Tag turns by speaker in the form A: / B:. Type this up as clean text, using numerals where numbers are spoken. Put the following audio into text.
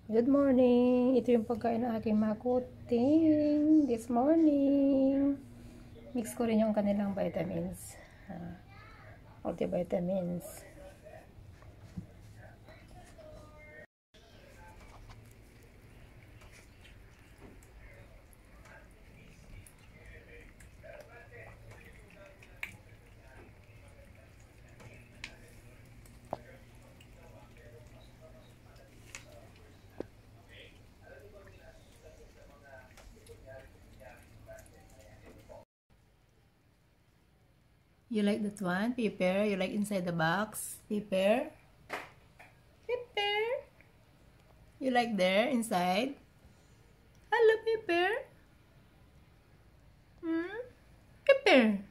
A: Good morning! Ito yung pagkain ng aking makuting this morning. Mix ko rin yung kanilang vitamins. Multivitamins. You like that one, Pepper? You like inside the box, Pepper? Pepper? You like there, inside? Hello, Pepper? Pepper?